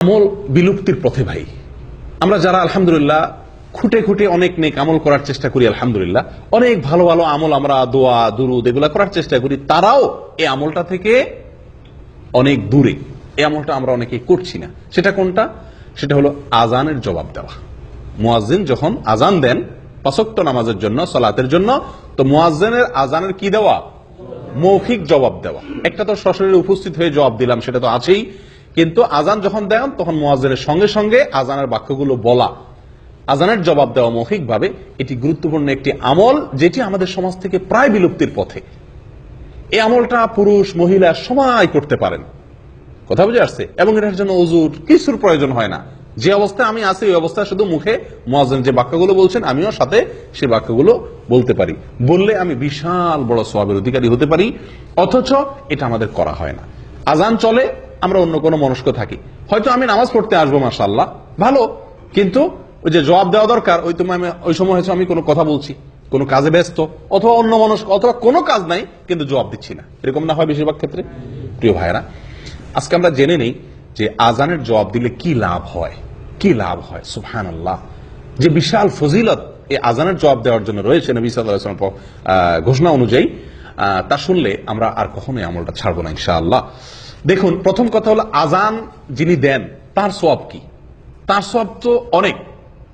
আমল বিলুপ্তির পথে ভাই। আমরা যারা আলহামদুলিল্লাহ খুঁটে খুঁটে অনেক নেক আমল করার চেষ্টা করি, আলহামদুলিল্লাহ অনেক ভালো ভালো আমল আমরা দোয়া দুরুদ এগুলা করার চেষ্টা করি, তারাও এই আমলটা থেকে অনেক দূরে। এই আমলটা আমরা অনেকে করছি না। সেটা কোনটা? সেটা হলো আজানের জবাব দেওয়া। মুয়াজ্জিন যখন আজান দেন পাঁচ ওয়াক্ত নামাজের জন্য, সালাতের জন্য, তো মুয়াজ্জিনের আজানের কি দেওয়া? মৌখিক জবাব দেওয়া। একটা তো সশরীরে উপস্থিত হয়ে জবাব দিলাম, সেটা তো আছেই, কিন্তু আজান যখন দেন তখন মুয়াজ্জিনের সঙ্গে সঙ্গে আজানের বাক্যগুলো বলা, আজানের জবাব দেওয়া মৌখিক ভাবে, এটি গুরুত্বপূর্ণ একটি আমল যেটি আমাদের সমাজ থেকে প্রায় বিলুপ্তির পথে। এই আমলটা পুরুষ মহিলা সবাই করতে পারেন, কথা বুঝে আসছে, এবং এটার জন্য ওযুর কিছুর প্রয়োজন হয় না। যে অবস্থায় আমি আছি ওই অবস্থায় শুধু মুখে মুয়াজ্জিন যে বাক্যগুলো বলছেন আমিও সাথে সেই বাক্যগুলো বলতে পারি, বললে আমি বিশাল বড় সওয়াবের অধিকারী হতে পারি। অথচ এটা আমাদের করা হয় না। আজান চলে, আমরা অন্য কোনো মনস্ক থাকি, হয়তো আমি নামাজ পড়তে আসবো মাশাআল্লাহ ভালো, কিন্তু ওই যে জবাব দেওয়া দরকার ওই সময় হয়তো আমি কোনো কথা বলছি, কোনো কাজে ব্যস্ত, অথবা অন্য মনস্ক, অথবা কোনো কাজ নাই কিন্তু জবাব দিচ্ছি না। এরকম না হয় বেশিরভাগ ক্ষেত্রে? প্রিয় ভাইরা, আজকে আমরা জেনে নেই যে আজানের জবাব দিলে কি লাভ হয়, কি লাভ হয়। সুবহানাল্লাহ, যে বিশাল ফজিলত এই আজানের জবাব দেওয়ার জন্য রয়েছে নবী সাল্লাল্লাহু আলাইহি ওয়াসাল্লাম ঘোষণা অনুযায়ী, তা শুনলে আমরা আর কখনোই আমলটা ছাড়বো না ইনশাআল্লাহ। দেখুন, প্রথম কথা হলো আজান যিনি দেন তার সওয়াব কি? তার সওয়াব তো অনেক।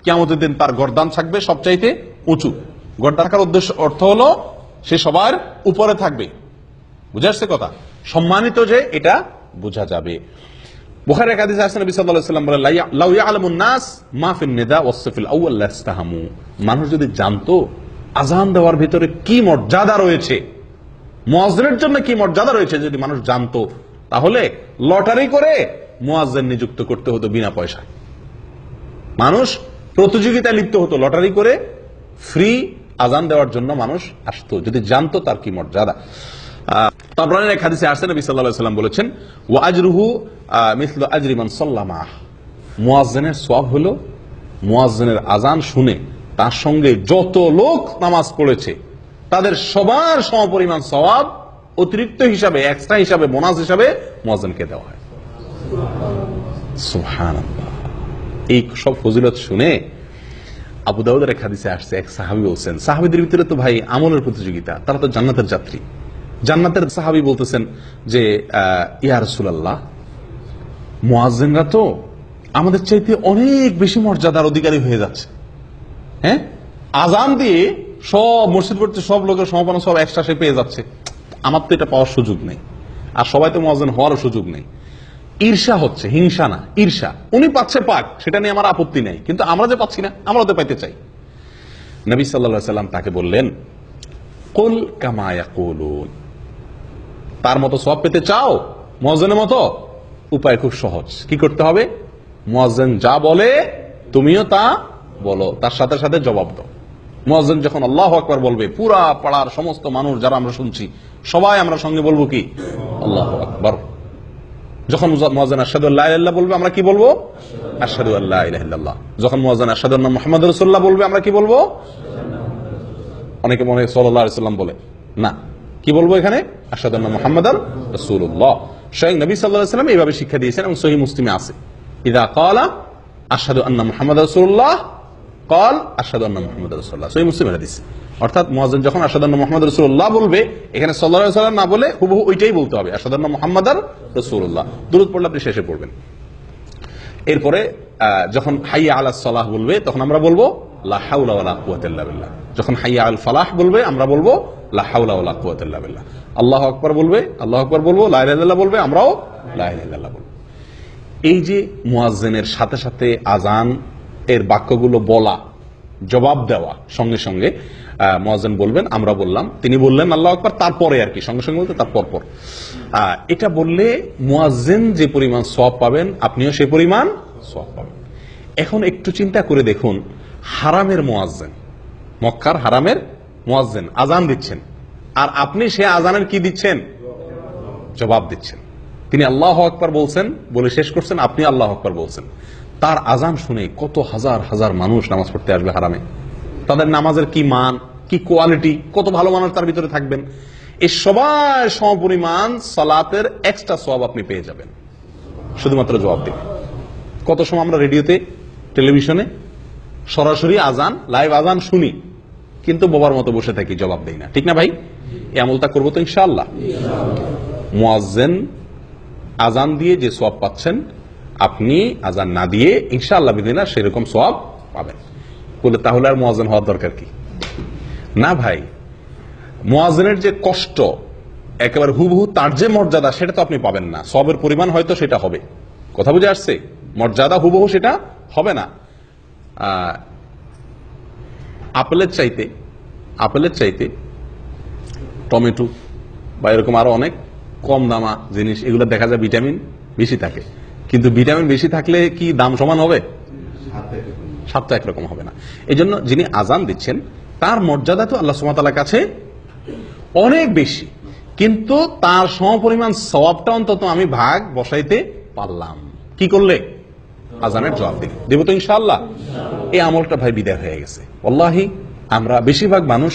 কিয়ামতের দিন তার গর্দান থাকবে সবচাইতে উঁচু। গর্দান থাকার অর্থ হলো সে সবার উপরে থাকবে। বুঝে আসছে কথা? সম্মানিত যে, এটা বোঝা যাবে। বুখারীর হাদিসে আছে নবী সাল্লাল্লাহু আলাইহি ওয়াসাল্লাম বলেন, লাউ ইয়ালামুন নাস মা ফিন নিদা ওয়াস সাফিল আউয়াল লাস্তাহামু। মানুষ যদি জানতো আজান দেওয়ার ভিতরে কি মর্যাদা রয়েছে, মুয়াজ্জিনের জন্য কি মর্যাদা রয়েছে, যদি মানুষ জানতো, তাহলে লটারি করে মুয়াজ্জিন নিযুক্ত করতে হতো বিনা পয়সায়। মানুষ প্রতিযোগিতায় লিপ্ত হতো, লটারি করে ফ্রি আজান দেওয়ার জন্য মানুষ আসতো, যদি জানতো তার কি মর্যাদা। তাবরানীর এক হাদিসে আসছে নবী সাল্লাল্লাহু আলাইহি ওয়াসাল্লাম বলেছেন, ওয়া আজরুহু মিসলু আজরি মান সাল্লামা। মুয়াজ্জিনের সওয়াব হলো মুয়াজ্জিনের আজান শুনে তার সঙ্গে যত লোক নামাজ পড়েছে তাদের সবার সমপরিমাণ সওয়াব অতিরিক্ত হিসাবে, এক্সট্রা হিসাবে, বোনাস হিসাবে মুয়াজ্জিনকে দেওয়া হয়। সুবহানাল্লাহ। এই সব ফজিলত শুনে আবু দাউদের এক হাদিসে আসছে, এক সাহাবী বলছেন, সাহাবীদের ভিতরে তো ভাই আমলের প্রতিযোগিতা, তারা তো জান্নাতের যাত্রী। জান্নাতের সাহাবী বলতেছেন যে, ইয়া রাসূলুল্লাহ, মুয়াজ্জিনরা তো আমাদের চাইতে অনেক বেশি মর্যাদার অধিকারী হয়ে যাচ্ছে। হ্যাঁ, আজান দিয়ে সব মসজিদ পড়তে সব লোকের সমাপন সব এক্সট্রা সে পেয়ে যাচ্ছে, আমার তো এটা পাওয়ার সুযোগ নেই, আর সবাই তো মুয়াজ্জিন হওয়ারও সুযোগ নেই। ঈর্ষা হচ্ছে, হিংসা না, ঈর্ষা। উনি পাচ্ছে পাক, সেটা নিয়ে আমার আপত্তি নেই, কিন্তু আমরা যে পাচ্ছি না, আমরা তো পাইতে চাই। নবী সাল্লাল্লাহু আলাইহি ওয়াসাল্লাম তাকে বললেন, কুল কামা ইয়াকুলুন। তার মতো সওয়াব পেতে চাও মুয়াজ্জিনের মতো? উপায় খুব সহজ। কি করতে হবে? মুয়াজ্জিন যা বলে তুমিও তা বলো, তার সাথে সাথে জবাব দাও। মুয়াজ্জিন যখন আল্লাহু আকবার বলবে, পুরা পাড়ার সমস্ত মানুষ যারা আমরা শুনছি সবাই আমরা সঙ্গে বলবো কি? আল্লাহু আকবার। যখন মুয়াজ্জিন আশহাদু আল্লা ইলাহা ইল্লাল্লাহ বলবে, আমরা কি বলবো? আশহাদু আল্লা ইলাহা ইল্লাল্লাহ। যখন মুয়াজ্জিন আশহাদু আন্না মুহাম্মাদুর রাসূলুল্লাহ বলবে, আমরা কি বলবো? অনেকে মনে হয় সাল্লাল্লাহু আলাইহি ওয়াসাল্লাম বলে, না, কি বলবো এখানে? আশহাদু আন্না মুহাম্মাদার রাসূলুল্লাহ। স্বয়ং নবী সাল্লাল্লাহু আলাইহি ওয়াসাল্লাম এইভাবে শিক্ষা দিয়েছেন, এবং সহিহ মুসলিমে আছে, ইযা ক্বালা আশহাদু আন্না মুহাম্মাদার রাসূলুল্লাহ ক্বাল আশহাদু আন্না মুহাম্মাদার রাসূলুল্লাহ। সহিহ মুসলিমের হাদিস। অর্থাৎ মুয়াজ্জিন যখন আশহাদু আন্না মুহাম্মাদার রাসূলুল্লাহ বলবে, এখানে সাল্লাল্লাহু আলাইহি ওয়াসাল্লাম না বলে হুবহু ওইটাই বলতে হবে, আশহাদু আন্না মুহাম্মাদার রাসূলুল্লাহ। দুরূদ পড়লে আপনি শেষে পড়বেন। এরপরে যখন হাইয়া আলাস সালাহ বলবে, তখন আমরা বলবো লা হাওলা ওয়ালা কুওয়াতা ইল্লা বিল্লাহ। যখন হাইয়া আল ফালাহ বলবে, আমরা বলবো লা হাওলা ওয়ালা কুওয়াতা ইল্লা বিল্লাহ। আল্লাহু আকবার বলবে, আল্লাহু আকবার বলবো, লা ইলাহা ইল্লাল্লাহ বলবে, আমরাও লা ইলাহা ইল্লাল্লাহ বলবো। এই যে মুয়াজ্জিনের সাথে সাথে আজান এর বাক্যগুলো বলা, জবাব দেওয়া, সঙ্গে সঙ্গে মুয়াজ্জিন বলবেন, আমরা বললাম, তিনি বললেন আল্লাহু আকবার, তারপরে আর কি, সঙ্গে সঙ্গে বলতে তার পরপর। এটা বললে মুয়াজ্জিন যে পরিমাণ সওয়াব পাবেন, আপনিও সেই পরিমাণ সওয়াব পাবেন। এখন একটু চিন্তা করে দেখুন, হারামের মুয়াজ্জিন, মক্কার হারামের মুয়াজ্জিন আজান দিচ্ছেন, আর আপনি সে আজানের কি দিচ্ছেন? জবাব দিচ্ছেন। তিনি আল্লাহু আকবার বলছেন, বলে শেষ করছেন, আপনি আল্লাহু আকবার বলছেন। তার আজান শুনে কত হাজার হাজার মানুষ নামাজ পড়তে আসবে হারামে। তাদের নামাজের কি মান, কি কোয়ালিটি, কত ভালো মানুষ তার ভিতরে থাকবেন। এই সবার সমপরিমাণ সালাতের এক্সট্রা সওয়াব আপনি পেয়ে যাবেন, শুধুমাত্র জবাব দিবেন। কত সময় আমরা রেডিওতে, টেলিভিশনে সরাসরি আজান, লাইভ আজান শুনি, কিন্তু বোবার মতো বসে থাকি, জবাব দেই না। ঠিক না ভাই? এই আমলটা করবো তো ইনশাআল্লাহ। মুয়াজ্জিন আজান দিয়ে যে সওয়াব পাচ্ছেন, আপনি আজান না দিয়ে ইনশাআল্লাহ বিদিনা সেরকম সওয়াব পাবেন। বলে তাহলে আর মুয়াজ্জিন হওয়ার দরকার কি? না ভাই, মুয়াজ্জিনের যে কষ্ট, একেবারে হুবহু তার যে মর্যাদা, সেটা তো আপনি পাবেন না। সওয়াবের পরিমাণ হয়তো সেটা হবে, কথা বুঝে আসছে? মর্যাদা হুবহু সেটা হবে না। আপেলের চাইতে টমেটো বা এরকম আরো অনেক কম দামা জিনিস, এগুলো দেখা যায় ভিটামিন বেশি থাকে, কিন্তু ভিটামিন বেশি থাকলে কি দাম সমান হবে? স্বাদটা একরকম হবে না। এই জন্য যিনি আজান দিচ্ছেন তার মর্যাদা তো আল্লাহ সুবহানাহু ওয়া তাআলার কাছে অনেক বেশি, কিন্তু তার সমপরিমাণ সওয়াবটা অন্তত আমি ভাগ বসাইতে পারলাম। কি করলে? আজানের জবাব দিলে। দেব তো ইনশাআল্লাহ। এই আমলটা ভাই বিদায় হয়ে গেছে। ওয়াল্লাহি আমরা বেশিরভাগ মানুষ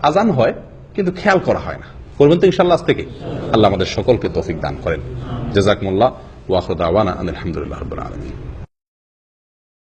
আজান হয় কিন্তু খেয়াল করা হয় না। করবেন তো ইনশাআল্লাহ আজ থেকে। আল্লাহ আমাদের সকলকে তৌফিক দান করেন। জাযাকুমুল্লাহ ওয়া আখিরু দাওয়ানা আলহামদুলিল্লাহি রাব্বিল আলামিন।